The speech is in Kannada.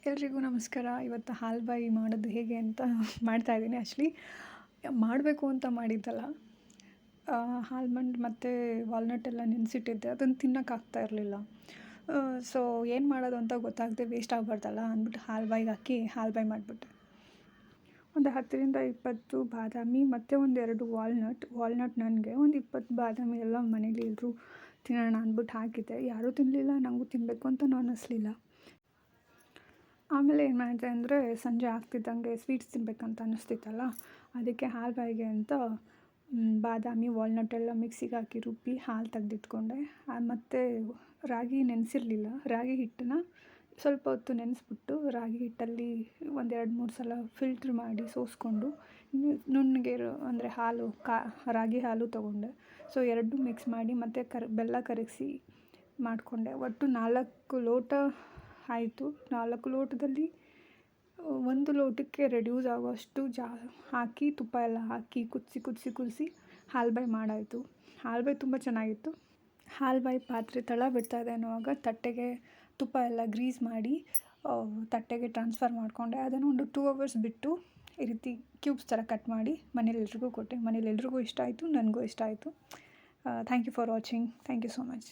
ಎಲ್ರಿಗೂ ನಮಸ್ಕಾರ. ಇವತ್ತು ಹಾಲ್ಬಾಯಿ ಮಾಡೋದು ಹೇಗೆ ಅಂತ ಮಾಡ್ತಾಯಿದ್ದೀನಿ. ಆ್ಯಕ್ಚುಲಿ ಮಾಡಬೇಕು ಅಂತ ಮಾಡಿದ್ದಲ್ಲ. ಆಲ್ಮಂಡ್ ಮತ್ತು ವಾಲ್ನಟ್ ಎಲ್ಲ ನೆನೆಸಿಟ್ಟಿದ್ದೆ, ಅದನ್ನು ತಿನ್ನೋಕ್ಕಾಗ್ತಾ ಇರಲಿಲ್ಲ. ಸೊ ಏನು ಮಾಡೋದು ಅಂತ ಗೊತ್ತಾಗದೆ ವೇಸ್ಟ್ ಆಗಬಾರ್ದಲ್ಲ ಅಂದ್ಬಿಟ್ಟು ಹಾಲ್ಬಾಯಿಗೆ ಹಾಕಿ ಹಾಲ್ಬಾಯಿ ಮಾಡಿಬಿಟ್ಟೆ. ಒಂದು 10ರಿಂದ 20 ಬಾದಾಮಿ ಮತ್ತು ಒಂದೆರಡು ವಾಲ್ನಟ್ ನನಗೆ ಒಂದು 20 ಬಾದಾಮಿ ಎಲ್ಲ ಮನೇಲಿ ಎಲ್ಲರೂ ತಿನ್ನೋಣ ಅಂದ್ಬಿಟ್ಟು ಹಾಕಿದ್ದೆ. ಯಾರೂ ತಿನ್ನಲಿಲ್ಲ, ನನಗೂ ತಿನ್ನಬೇಕು ಅಂತಲೂ ಅನ್ನಿಸ್ಲಿಲ್ಲ. ಆಮೇಲೆ ಏನು ಮಾಡಿದೆ ಅಂದರೆ, ಸಂಜೆ ಆಗ್ತಿದ್ದಂಗೆ ಸ್ವೀಟ್ಸ್ ತಿನ್ನಬೇಕಂತ ಅನ್ನಿಸ್ತಿತ್ತಲ್ಲ, ಅದಕ್ಕೆ ಹಾಲ್ಬಾಯಿಗೆ ಅಂತ ಬಾದಾಮಿ ವಾಲ್ನಟ್ ಎಲ್ಲ ಮಿಕ್ಸಿಗೆ ಹಾಕಿ ರುಬ್ಬಿ ಹಾಲು ತೆಗೆದಿಟ್ಕೊಂಡೆ. ಮತ್ತು ರಾಗಿ ನೆನೆಸಿರಲಿಲ್ಲ, ರಾಗಿ ಹಿಟ್ಟನ್ನು ಸ್ವಲ್ಪ ಹೊತ್ತು ನೆನೆಸ್ಬಿಟ್ಟು ರಾಗಿ ಹಿಟ್ಟಲ್ಲಿ ಒಂದು 2-3 ಸಲ ಫಿಲ್ಟ್ರ್ ಮಾಡಿ ಸೋಸ್ಕೊಂಡು ನುಣ್ಣಗೆ ಅಂದರೆ ರಾಗಿ ಹಾಲು ತೊಗೊಂಡೆ. ಸೊ ಎರಡೂ ಮಿಕ್ಸ್ ಮಾಡಿ ಮತ್ತು ಬೆಲ್ಲ ಕರಗಿಸಿ ಮಾಡಿಕೊಂಡೆ. ಒಟ್ಟು 4 ಲೋಟ ಆಯಿತು. 4 ಲೋಟದಲ್ಲಿ 1 ಲೋಟಕ್ಕೆ ರೆಡ್ಯೂಸ್ ಆಗೋಷ್ಟು ಹಾಕಿ ತುಪ್ಪ ಎಲ್ಲ ಹಾಕಿ ಕುದಿಸಿ ಹಾಲ್ಬಾಯಿ ಮಾಡಾಯಿತು. ಹಾಲ್ಬಾಯಿ ತುಂಬ ಚೆನ್ನಾಗಿತ್ತು. ಹಾಲ್ಬಾಯಿ ಪಾತ್ರೆ ತಳ ಬಿಡ್ತಾಯಿದೆ ಅನ್ನುವಾಗ ತಟ್ಟೆಗೆ ತುಪ್ಪ ಎಲ್ಲ ಗ್ರೀಸ್ ಮಾಡಿ ತಟ್ಟೆಗೆ ಟ್ರಾನ್ಸ್ಫರ್ ಮಾಡಿಕೊಂಡೆ. ಅದನ್ನು ಒಂದು 2 ಅವರ್ಸ್ ಬಿಟ್ಟು ಈ ರೀತಿ ಕ್ಯೂಬ್ಸ್ ಥರ ಕಟ್ ಮಾಡಿ ಮನೇಲೆಲ್ರಿಗೂ ಕೊಟ್ಟೆ. ಮನೇಲೆಲ್ರಿಗೂ ಇಷ್ಟ ಆಯಿತು, ನನಗೂ ಇಷ್ಟ ಆಯಿತು. Thank you for watching. Thank you so much.